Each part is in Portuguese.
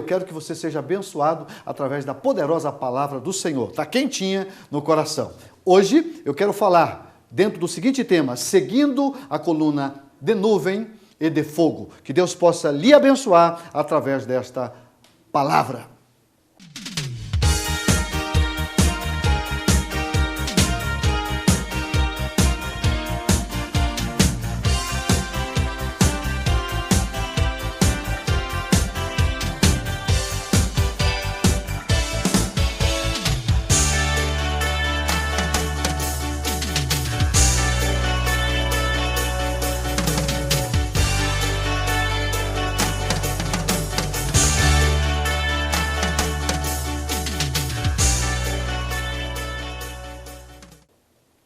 quero que você seja abençoado através da poderosa palavra do Senhor. Está quentinha no coração. Hoje eu quero falar dentro do seguinte tema, seguindo a coluna de nuvem e de fogo. Que Deus possa lhe abençoar através desta palavra.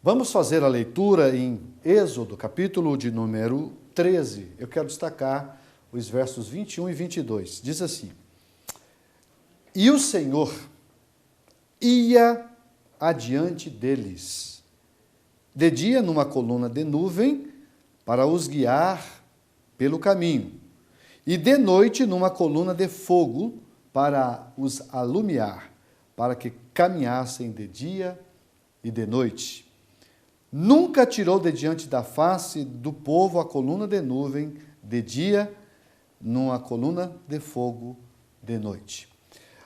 Vamos fazer a leitura em Êxodo, capítulo de número 13. Eu quero destacar os versos 21 e 22. Diz assim: E o Senhor ia adiante deles, de dia numa coluna de nuvem, para os guiar pelo caminho, e de noite numa coluna de fogo, para os alumiar, para que caminhassem de dia e de noite. Nunca tirou de diante da face do povo a coluna de nuvem de dia, numa coluna de fogo de noite.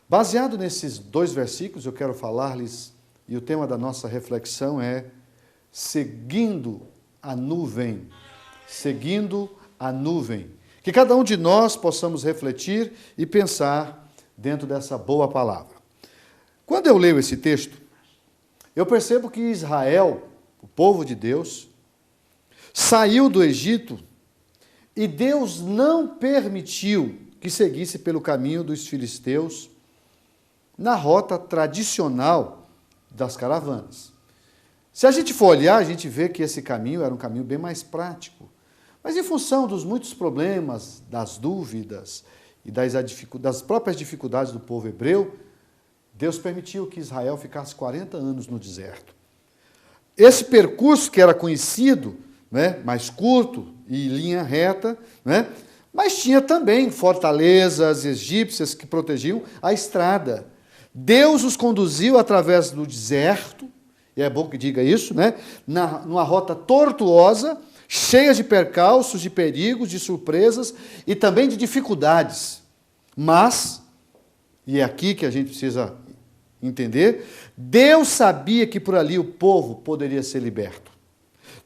Baseado nesses dois versículos, eu quero falar-lhes, e o tema da nossa reflexão é seguindo a nuvem. Seguindo a nuvem. Que cada um de nós possamos refletir e pensar dentro dessa boa palavra. Quando eu leio esse texto, eu percebo que Israel, o povo de Deus, saiu do Egito e Deus não permitiu que seguisse pelo caminho dos filisteus na rota tradicional das caravanas. Se a gente for olhar, a gente vê que esse caminho era um caminho bem mais prático. Mas em função dos muitos problemas, das dúvidas e das próprias dificuldades do povo hebreu, Deus permitiu que Israel ficasse 40 anos no deserto. Esse percurso que era conhecido, né, mais curto e linha reta, né, mas tinha também fortalezas egípcias que protegiam a estrada. Deus os conduziu através do deserto, e é bom que diga isso, né, numa rota tortuosa, cheia de percalços, de perigos, de surpresas e também de dificuldades. Mas, e é aqui que a gente precisa entender, Deus sabia que por ali o povo poderia ser liberto.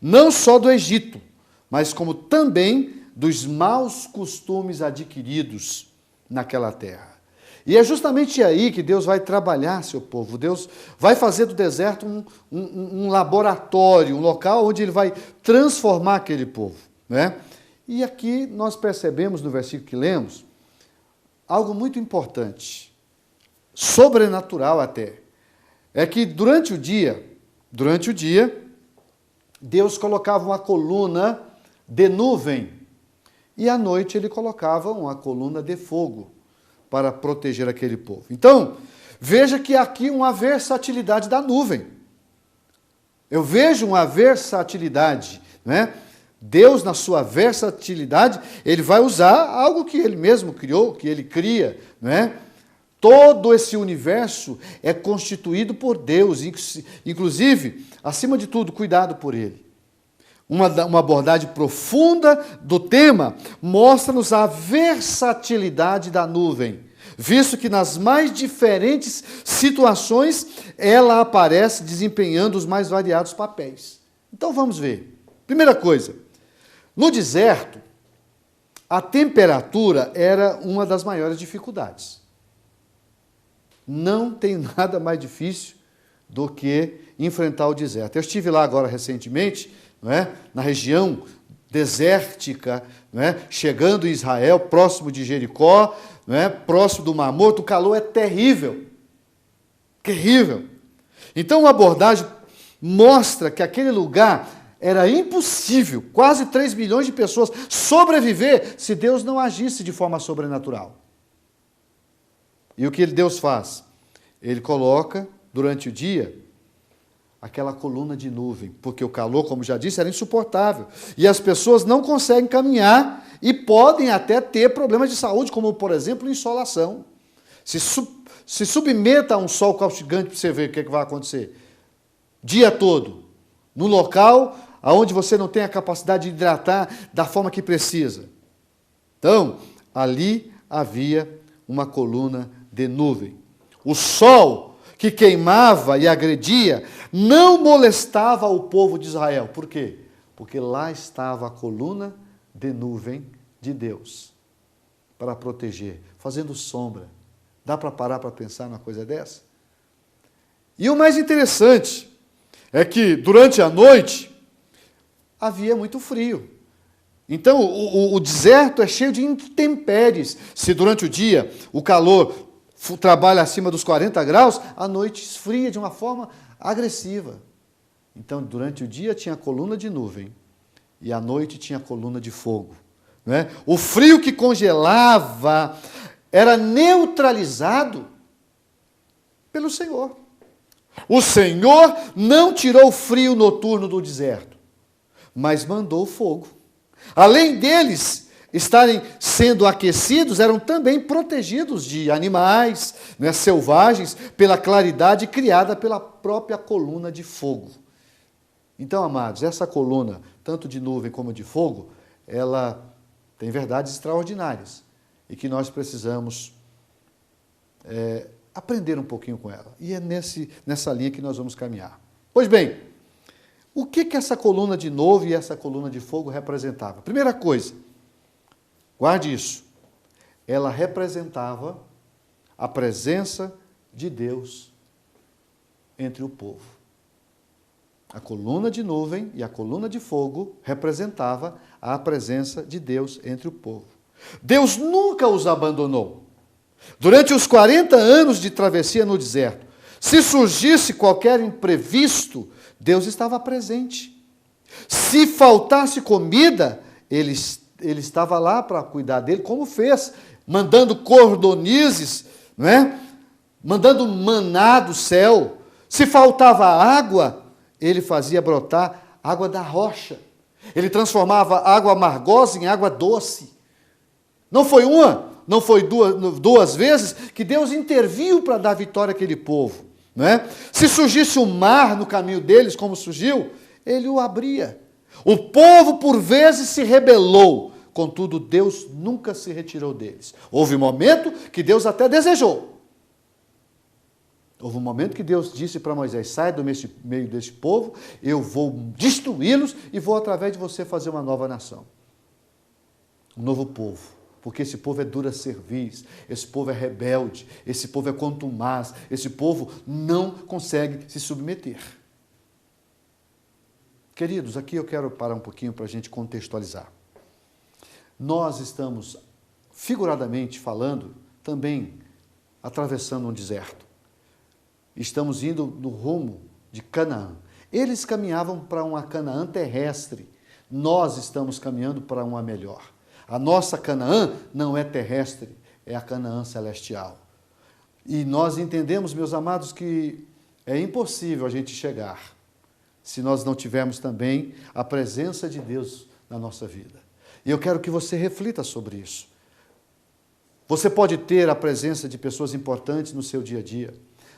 Não só do Egito, mas como também dos maus costumes adquiridos naquela terra. E é justamente aí que Deus vai trabalhar seu povo. Deus vai fazer do deserto um laboratório, um local onde Ele vai transformar aquele povo, né? E aqui nós percebemos no versículo que lemos algo muito importante, sobrenatural até. É que durante o dia, Deus colocava uma coluna de nuvem e à noite Ele colocava uma coluna de fogo para proteger aquele povo. Então, veja que aqui uma versatilidade da nuvem. Eu vejo uma versatilidade, né? Deus, na sua versatilidade, Ele vai usar algo que Ele mesmo criou, que Ele cria, né? Todo esse universo é constituído por Deus, inclusive, acima de tudo, cuidado por Ele. Uma abordagem profunda do tema mostra-nos a versatilidade da nuvem, visto que nas mais diferentes situações ela aparece desempenhando os mais variados papéis. Então vamos ver. Primeira coisa, no deserto, a temperatura era uma das maiores dificuldades. Não tem nada mais difícil do que enfrentar o deserto. Eu estive lá agora recentemente, não é? Na região desértica, não é? Chegando em Israel, próximo de Jericó, não é? Próximo do Mar Morto, o calor é terrível. Terrível. Então, a abordagem mostra que aquele lugar era impossível, quase 3 milhões de pessoas, sobreviver se Deus não agisse de forma sobrenatural. E o que Deus faz? Ele coloca, durante o dia, aquela coluna de nuvem, porque o calor, como já disse, era insuportável. E as pessoas não conseguem caminhar e podem até ter problemas de saúde, como, por exemplo, insolação. Se submeta a um sol causticante para você ver o que vai acontecer. Dia todo. No local onde você não tem a capacidade de hidratar da forma que precisa. Então, ali havia uma coluna de nuvem. O sol que queimava e agredia não molestava o povo de Israel. Por quê? Porque lá estava a coluna de nuvem de Deus para proteger, fazendo sombra. Dá para parar para pensar numa coisa dessa? E o mais interessante é que durante a noite havia muito frio. Então o deserto é cheio de intempéries. Se durante o dia o calor trabalha acima dos 40 graus, à noite esfria de uma forma agressiva. Então durante o dia tinha coluna de nuvem e à noite tinha coluna de fogo. Né? O frio que congelava era neutralizado pelo Senhor. O Senhor não tirou o frio noturno do deserto, mas mandou fogo. Além deles estarem sendo aquecidos, eram também protegidos de animais, né, selvagens, pela claridade criada pela própria coluna de fogo. Então, amados, essa coluna, tanto de nuvem como de fogo, ela tem verdades extraordinárias e que nós precisamos aprender um pouquinho com ela. E é nessa linha que nós vamos caminhar. Pois bem, o que essa coluna de nuvem e essa coluna de fogo representava? Primeira coisa, guarde isso, ela representava a presença de Deus entre o povo. A coluna de nuvem e a coluna de fogo representava a presença de Deus entre o povo. Deus nunca os abandonou. Durante os 40 anos de travessia no deserto, se surgisse qualquer imprevisto, Deus estava presente. Se faltasse comida, ele estava lá para cuidar dele, como fez, mandando cordonizes, né? Mandando maná do céu. Se faltava água, ele fazia brotar água da rocha. Ele transformava água amargosa em água doce. Não foi uma, não foi duas vezes que Deus interviu para dar vitória àquele povo. Não é? Se surgisse um mar no caminho deles, como surgiu, ele o abria. O povo, por vezes, se rebelou. Contudo, Deus nunca se retirou deles. Houve um momento que Deus até desejou. Houve um momento que Deus disse para Moisés, sai do meio deste povo, eu vou destruí-los e vou, através de você, fazer uma nova nação. Um novo povo. Porque esse povo é dura cerviz, esse povo é rebelde, esse povo é contumaz, esse povo não consegue se submeter. Queridos, aqui eu quero parar um pouquinho para a gente contextualizar. Nós estamos, figuradamente falando, também atravessando um deserto. Estamos indo no rumo de Canaã. Eles caminhavam para uma Canaã terrestre. Nós estamos caminhando para uma melhor. A nossa Canaã não é terrestre, é a Canaã celestial. E nós entendemos, meus amados, que é impossível a gente chegar se nós não tivermos também a presença de Deus na nossa vida. E eu quero que você reflita sobre isso. Você pode ter a presença de pessoas importantes no seu dia a dia.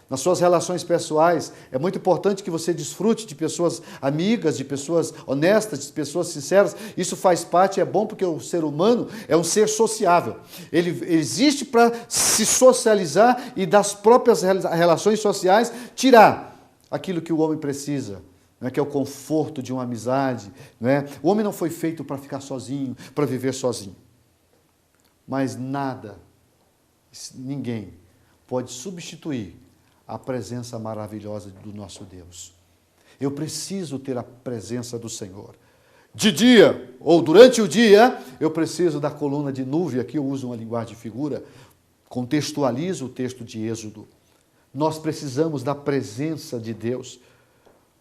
Nas suas relações pessoais, é muito importante que você desfrute de pessoas amigas, de pessoas honestas, de pessoas sinceras. Isso faz parte, é bom porque o ser humano é um ser sociável. Ele existe para se socializar e das próprias relações sociais tirar aquilo que o homem precisa, né, que é o conforto de uma amizade. Né? O homem não foi feito para ficar sozinho, para viver sozinho. Mas nada, ninguém pode substituir a presença maravilhosa do nosso Deus. Eu preciso ter a presença do Senhor. De dia, ou durante o dia, eu preciso da coluna de nuvem. Aqui eu uso uma linguagem de figura, contextualizo o texto de Êxodo. Nós precisamos da presença de Deus,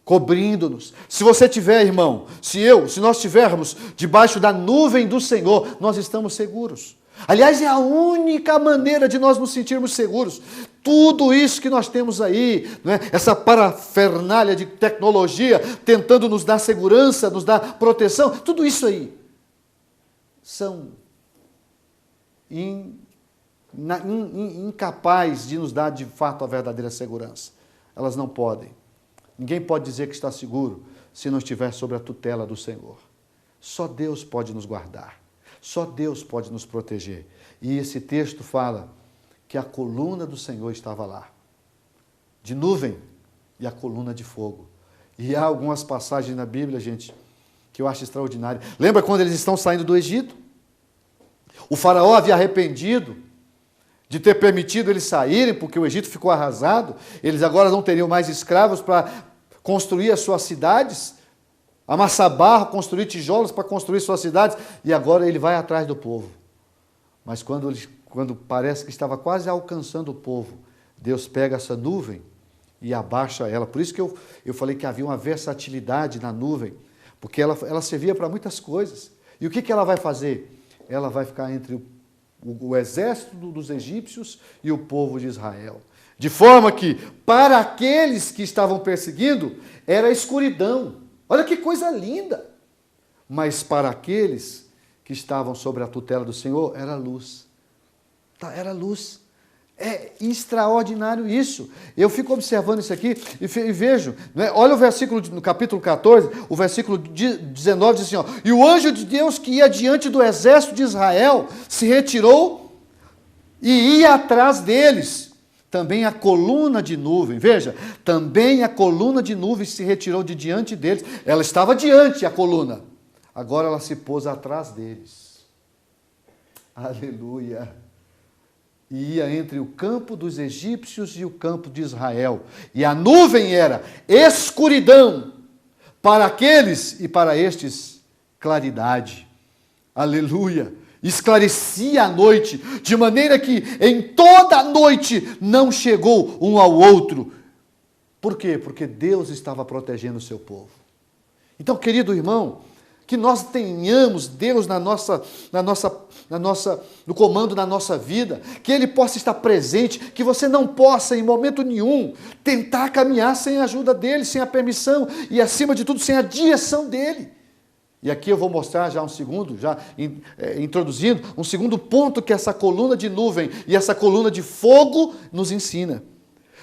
cobrindo-nos. Se você tiver, irmão, se nós estivermos debaixo da nuvem do Senhor, nós estamos seguros. Aliás, é a única maneira de nós nos sentirmos seguros. Tudo isso que nós temos aí, né, essa parafernália de tecnologia, tentando nos dar segurança, nos dar proteção, tudo isso aí são incapaz de nos dar de fato a verdadeira segurança. Elas não podem. Ninguém pode dizer que está seguro se não estiver sob a tutela do Senhor. Só Deus pode nos guardar. Só Deus pode nos proteger. E esse texto fala que a coluna do Senhor estava lá, de nuvem e a coluna de fogo. E há algumas passagens na Bíblia, gente, que eu acho extraordinário. Lembra quando eles estão saindo do Egito? O faraó havia arrependido de ter permitido eles saírem, porque o Egito ficou arrasado. Eles agora não teriam mais escravos para construir as suas cidades, amassar barro, construir tijolos para construir suas cidades. E agora ele vai atrás do povo. Mas quando parece que estava quase alcançando o povo, Deus pega essa nuvem e abaixa ela. Por isso que eu falei que havia uma versatilidade na nuvem, porque ela servia para muitas coisas. E o que ela vai fazer? Ela vai ficar entre o exército dos egípcios e o povo de Israel. De forma que, para aqueles que estavam perseguindo, era escuridão. Olha que coisa linda! Mas para aqueles que estavam sob a tutela do Senhor, era luz. Era luz. É extraordinário isso. Eu fico observando isso aqui e vejo, né? Olha o versículo, no capítulo 14, o versículo 19 diz assim, ó, e o anjo de Deus que ia diante do exército de Israel se retirou e ia atrás deles. Também a coluna de nuvem, veja, também a coluna de nuvem se retirou de diante deles. Ela estava diante, a coluna. Agora ela se pôs atrás deles. Aleluia. E ia entre o campo dos egípcios e o campo de Israel. E a nuvem era escuridão para aqueles e para estes claridade. Aleluia. Esclarecia a noite, de maneira que em toda a noite não chegou um ao outro. Por quê? Porque Deus estava protegendo o seu povo. Então, querido irmão, que nós tenhamos Deus no comando da nossa vida, que Ele possa estar presente, que você não possa, em momento nenhum, tentar caminhar sem a ajuda dEle, sem a permissão e, acima de tudo, sem a direção dEle. E aqui eu vou mostrar já um segundo, introduzindo, um segundo ponto que essa coluna de nuvem e essa coluna de fogo nos ensina.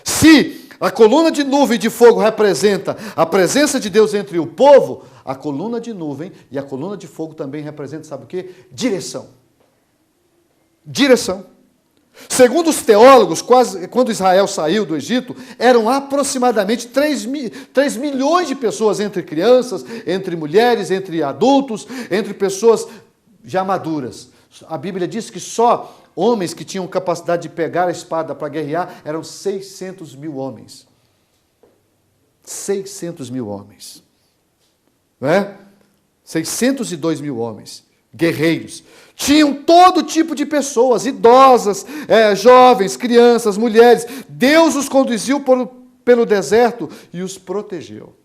Se a coluna de nuvem e de fogo representa a presença de Deus entre o povo, a coluna de nuvem e a coluna de fogo também representa, sabe o quê? Direção. Direção. Segundo os teólogos, quando Israel saiu do Egito, eram aproximadamente 3 milhões de pessoas, entre crianças, entre mulheres, entre adultos, entre pessoas já maduras. A Bíblia diz que só homens que tinham capacidade de pegar a espada para guerrear eram 600 mil homens. 600 mil homens. Não é? 602 mil homens, guerreiros. Tinham todo tipo de pessoas, idosas, jovens, crianças, mulheres. Deus os conduziu pelo deserto e os protegeu.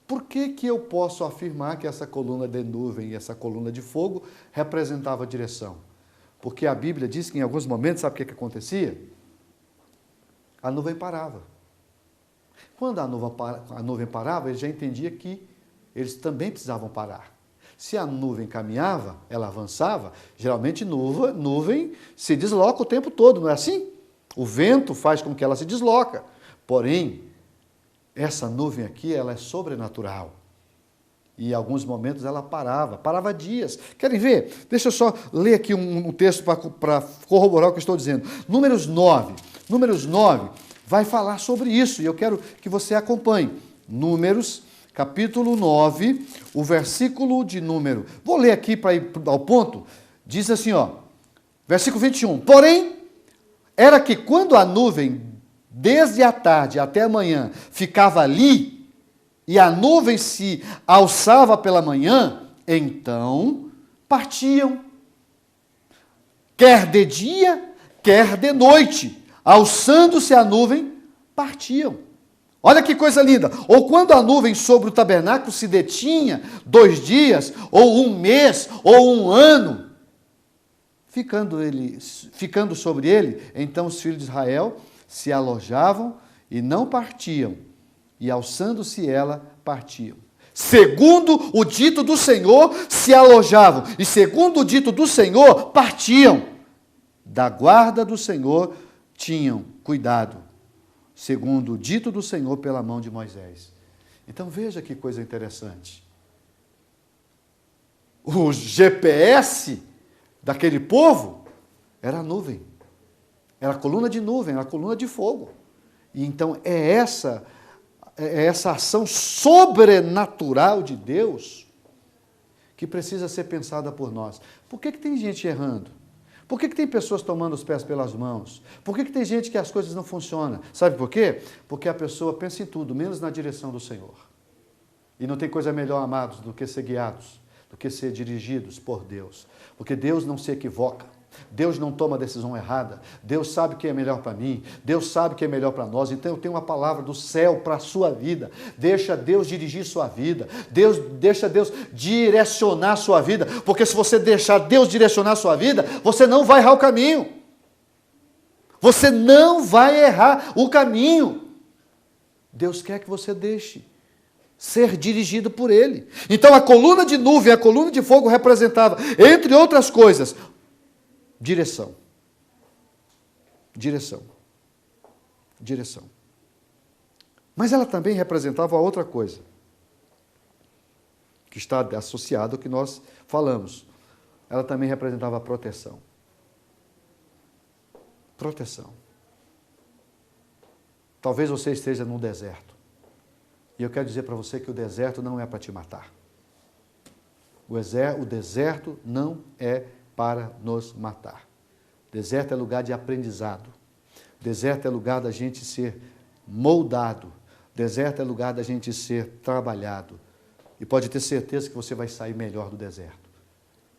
Por que eu posso afirmar que essa coluna de nuvem e essa coluna de fogo representava a direção? Porque a Bíblia diz que em alguns momentos, sabe o que acontecia? A nuvem parava. Quando a nuvem parava, ele já entendia que eles também precisavam parar. Se a nuvem caminhava, ela avançava, geralmente nuvem se desloca o tempo todo, não é assim? O vento faz com que ela se desloca. Porém, essa nuvem aqui, ela é sobrenatural. E em alguns momentos ela parava dias. Querem ver? Deixa eu só ler aqui um texto para corroborar o que eu estou dizendo. Números 9 vai falar sobre isso, e eu quero que você acompanhe. Números, capítulo 9, o versículo de número. Vou ler aqui para ir ao ponto. Diz assim, ó, versículo 21. Porém, era que quando a nuvem, desde a tarde até a manhã, ficava ali, e a nuvem se alçava pela manhã, então partiam, quer de dia, quer de noite, alçando-se a nuvem, partiam. Olha que coisa linda! Ou quando a nuvem sobre o tabernáculo se detinha 2 dias, ou 1 mês, ou 1 ano, ficando sobre ele, então os filhos de Israel se alojavam e não partiam, e alçando-se ela, partiam. Segundo o dito do Senhor, se alojavam, e segundo o dito do Senhor, partiam. da guarda do Senhor tinham cuidado, segundo o dito do Senhor pela mão de Moisés. Então veja que coisa interessante. O GPS daquele povo era a nuvem. Era a coluna de nuvem, era a coluna de fogo. E então é essa ação sobrenatural de Deus que precisa ser pensada por nós. Por que tem gente errando? Por que tem pessoas tomando os pés pelas mãos? Por que tem gente que as coisas não funcionam? Sabe por quê? Porque a pessoa pensa em tudo, menos na direção do Senhor. E não tem coisa melhor, amados, do que ser guiados, do que ser dirigidos por Deus. Porque Deus não se equivoca. Deus não toma decisão errada. Deus sabe o que é melhor para mim. Deus sabe o que é melhor para nós. Então eu tenho uma palavra do céu para a sua vida. Deixa Deus dirigir sua vida. Deixa Deus direcionar sua vida. Porque se você deixar Deus direcionar sua vida, você não vai errar o caminho. Você não vai errar o caminho. Deus quer que você deixe ser dirigido por Ele. Então a coluna de nuvem, a coluna de fogo representava, entre outras coisas, direção. Direção. Direção. Mas ela também representava outra coisa, que está associada ao que nós falamos. Ela também representava a proteção. Proteção. Talvez você esteja num deserto. E eu quero dizer para você que o deserto não é para te matar. O deserto não é para nos matar. Deserto é lugar de aprendizado. Deserto é lugar da gente ser moldado. Deserto é lugar da gente ser trabalhado. E pode ter certeza que você vai sair melhor do deserto.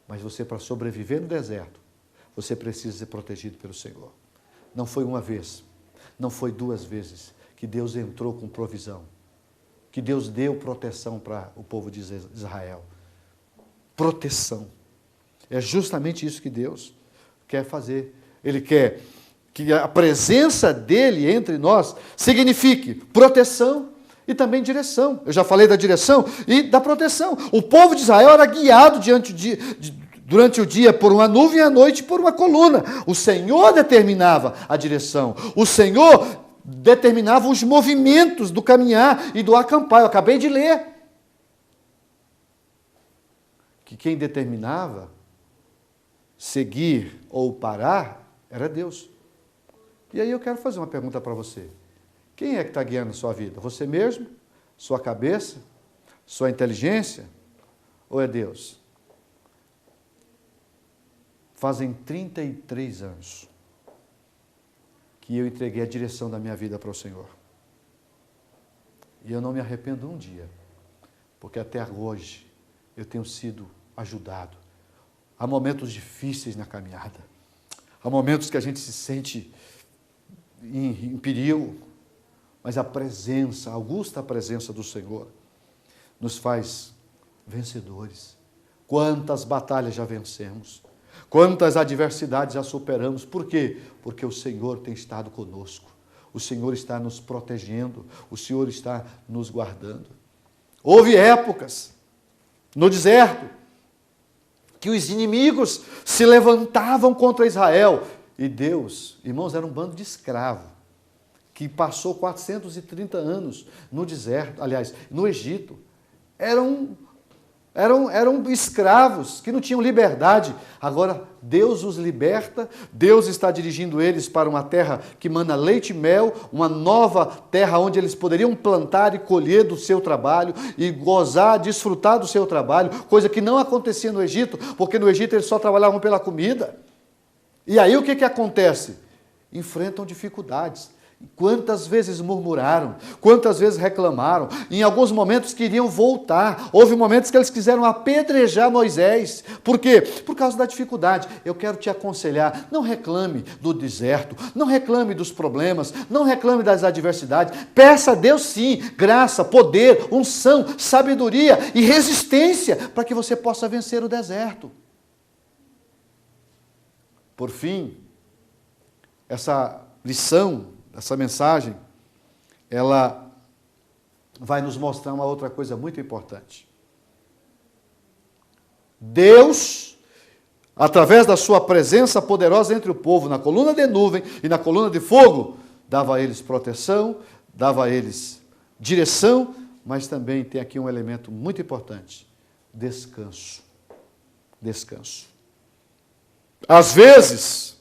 Mas você, para sobreviver no deserto, você precisa ser protegido pelo Senhor. Não foi uma vez, não foi duas vezes que Deus entrou com provisão, que Deus deu proteção para o povo de Israel. Proteção. É justamente isso que Deus quer fazer. Ele quer que a presença dele entre nós signifique proteção e também direção. Eu já falei da direção e da proteção. O povo de Israel era guiado durante o dia por uma nuvem e à noite por uma coluna. O Senhor determinava a direção. O Senhor determinava os movimentos do caminhar e do acampar. Eu acabei de ler que quem determinava seguir ou parar era Deus. E aí eu quero fazer uma pergunta para você. Quem é que está guiando a sua vida? Você mesmo? Sua cabeça? Sua inteligência? Ou é Deus? Fazem 33 anos que eu entreguei a direção da minha vida para o Senhor. E eu não me arrependo um dia, porque até hoje eu tenho sido ajudado. Há momentos difíceis na caminhada. Há momentos que a gente se sente em perigo, mas a presença, a augusta presença do Senhor, nos faz vencedores. Quantas batalhas já vencemos, quantas adversidades já superamos. Por quê? Porque o Senhor tem estado conosco, o Senhor está nos protegendo, o Senhor está nos guardando. Houve épocas no deserto que os inimigos se levantavam contra Israel. E Deus, irmãos, era um bando de escravo que passou 430 anos no deserto, aliás, no Egito. Eram escravos que não tinham liberdade. Agora Deus os liberta, Deus está dirigindo eles para uma terra que mana leite e mel, uma nova terra onde eles poderiam plantar e colher do seu trabalho e gozar, desfrutar do seu trabalho, coisa que não acontecia no Egito, porque no Egito eles só trabalhavam pela comida. E aí o que acontece? Enfrentam dificuldades. Quantas vezes murmuraram, quantas vezes reclamaram, em alguns momentos queriam voltar, houve momentos que eles quiseram apedrejar Moisés. Por quê? Por causa da dificuldade. Eu quero te aconselhar, não reclame do deserto, não reclame dos problemas, não reclame das adversidades, peça a Deus sim, graça, poder, unção, sabedoria e resistência, para que você possa vencer o deserto. Por fim, essa lição, essa mensagem, ela vai nos mostrar uma outra coisa muito importante. Deus, através da sua presença poderosa entre o povo, na coluna de nuvem e na coluna de fogo, dava a eles proteção, dava a eles direção, mas também tem aqui um elemento muito importante: descanso. Descanso. Às vezes,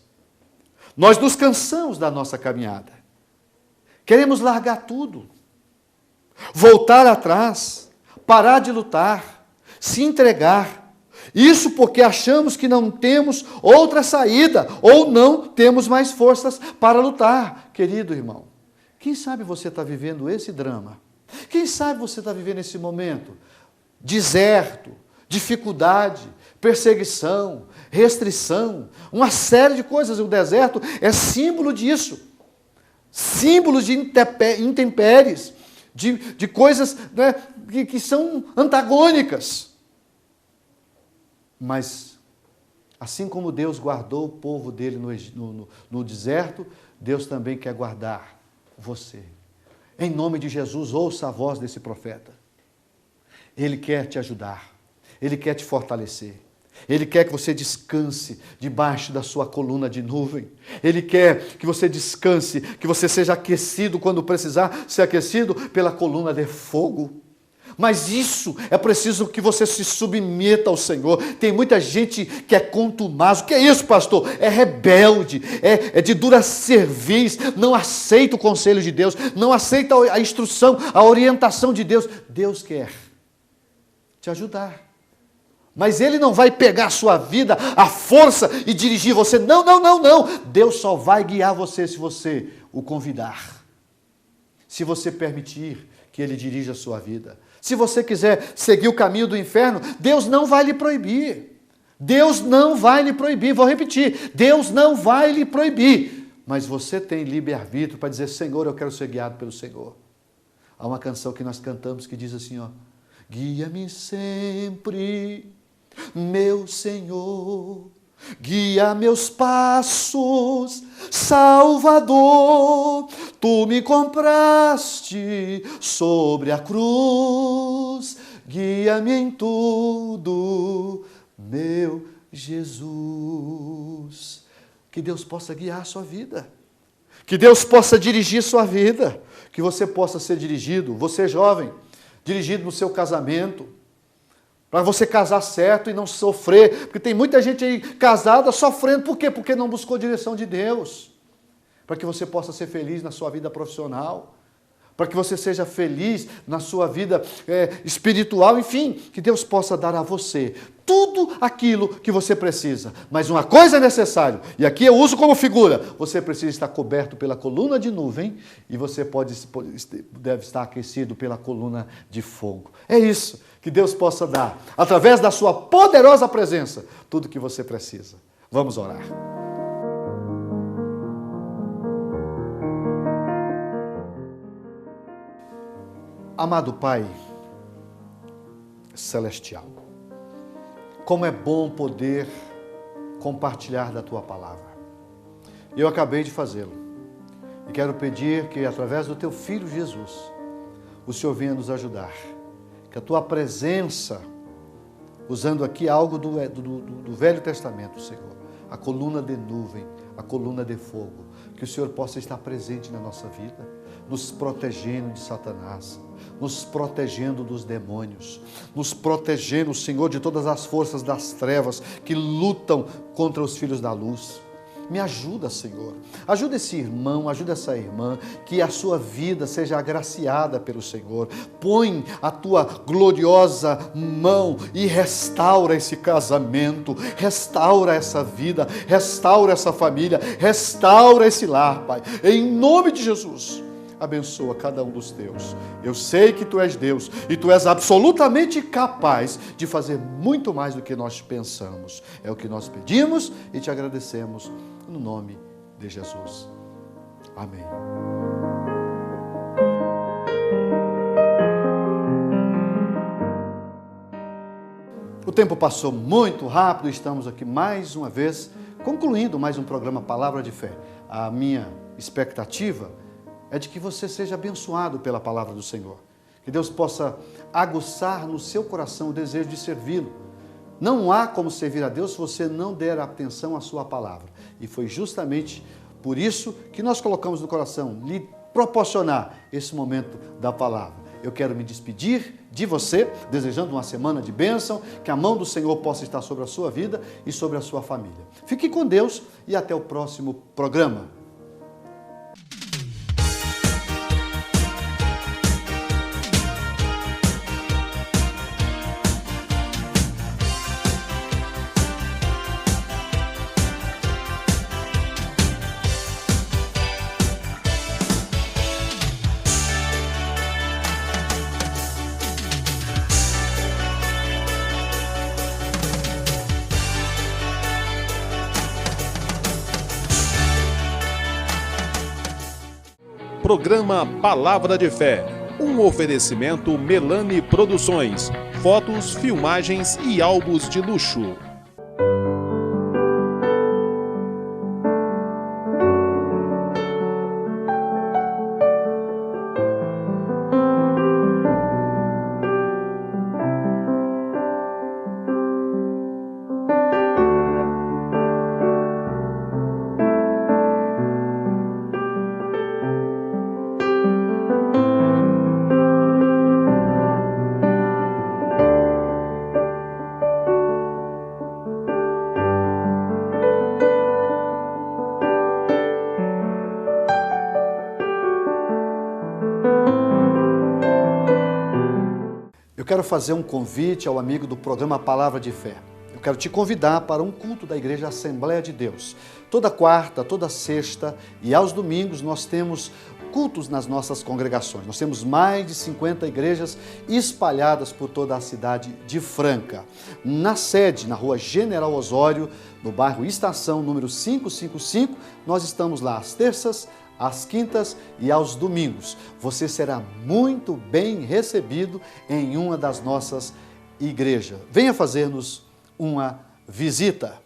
nós nos cansamos da nossa caminhada. Queremos largar tudo, voltar atrás, parar de lutar, se entregar. Isso porque achamos que não temos outra saída ou não temos mais forças para lutar. Querido irmão, quem sabe você está vivendo esse drama? Quem sabe você está vivendo esse momento? Deserto, dificuldade, perseguição, restrição, uma série de coisas. O deserto é símbolo disso. Símbolos de intempéries, de coisas, né, que são antagônicas. Mas, assim como Deus guardou o povo dele no deserto, Deus também quer guardar você. Em nome de Jesus, ouça a voz desse profeta. Ele quer te ajudar. Ele quer te fortalecer. Ele quer que você descanse debaixo da sua coluna de nuvem. Ele quer que você descanse, que você seja aquecido quando precisar ser aquecido pela coluna de fogo. Mas isso é preciso que você se submeta ao Senhor. Tem muita gente que é contumaz. O que é isso, pastor? É rebelde, é de dura cerviz, não aceita o conselho de Deus, não aceita a instrução, a orientação de Deus. Deus quer te ajudar. Mas Ele não vai pegar a sua vida, a força e dirigir você. Não, não, não, não. Deus só vai guiar você se você o convidar. Se você permitir que Ele dirija a sua vida. Se você quiser seguir o caminho do inferno, Deus não vai lhe proibir. Deus não vai lhe proibir. Vou repetir. Deus não vai lhe proibir. Mas você tem livre-arbítrio para dizer: Senhor, eu quero ser guiado pelo Senhor. Há uma canção que nós cantamos que diz assim, ó: guia-me sempre, meu Senhor, guia meus passos, Salvador, tu me compraste sobre a cruz, guia-me em tudo, meu Jesus. Que Deus possa guiar a sua vida, que Deus possa dirigir sua vida, que você possa ser dirigido, você jovem, dirigido no seu casamento, para você casar certo e não sofrer, porque tem muita gente aí casada sofrendo. Por quê? Porque não buscou a direção de Deus. Para que você possa ser feliz na sua vida profissional, para que você seja feliz na sua vida espiritual, enfim, que Deus possa dar a você tudo aquilo que você precisa. Mas uma coisa é necessário, e aqui eu uso como figura: você precisa estar coberto pela coluna de nuvem e você deve estar aquecido pela coluna de fogo. É isso que Deus possa dar, através da sua poderosa presença, tudo que você precisa. Vamos orar. Amado Pai Celestial, como é bom poder compartilhar da Tua Palavra. Eu acabei de fazê-lo e quero pedir que, através do Teu Filho Jesus, o Senhor venha nos ajudar. Que a Tua presença, usando aqui algo do Velho Testamento, Senhor, a coluna de nuvem, a coluna de fogo, que o Senhor possa estar presente na nossa vida, nos protegendo de Satanás, nos protegendo dos demônios, nos protegendo, Senhor, de todas as forças das trevas que lutam contra os filhos da luz. Me ajuda, Senhor. Ajuda esse irmão, ajuda essa irmã, que a sua vida seja agraciada pelo Senhor. Põe a tua gloriosa mão e restaura esse casamento, restaura essa vida, restaura essa família, restaura esse lar, Pai. Em nome de Jesus, abençoa cada um dos teus. Eu sei que Tu és Deus e Tu és absolutamente capaz de fazer muito mais do que nós pensamos. É o que nós pedimos e Te agradecemos no nome de Jesus. Amém. O tempo passou muito rápido, estamos aqui mais uma vez, concluindo mais um programa Palavra de Fé. A minha expectativa é de que você seja abençoado pela palavra do Senhor. Que Deus possa aguçar no seu coração o desejo de servi-lo, Não há como servir a Deus se você não der atenção à sua palavra. E foi justamente por isso que nós colocamos no coração, lhe proporcionar esse momento da palavra. Eu quero me despedir de você, desejando uma semana de bênção, que a mão do Senhor possa estar sobre a sua vida e sobre a sua família. Fique com Deus e até o próximo programa. Programa Palavra de Fé, um oferecimento Melani Produções, fotos, filmagens e álbuns de luxo. Eu quero fazer um convite ao amigo do programa Palavra de Fé. Eu quero te convidar para um culto da Igreja Assembleia de Deus. Toda quarta, toda sexta e aos domingos nós temos cultos nas nossas congregações. Nós temos mais de 50 igrejas espalhadas por toda a cidade de Franca. Na sede, na rua General Osório, no bairro Estação, número 555, nós estamos lá às terças, às quintas e aos domingos. Você será muito bem recebido em uma das nossas igrejas. Venha fazer-nos uma visita.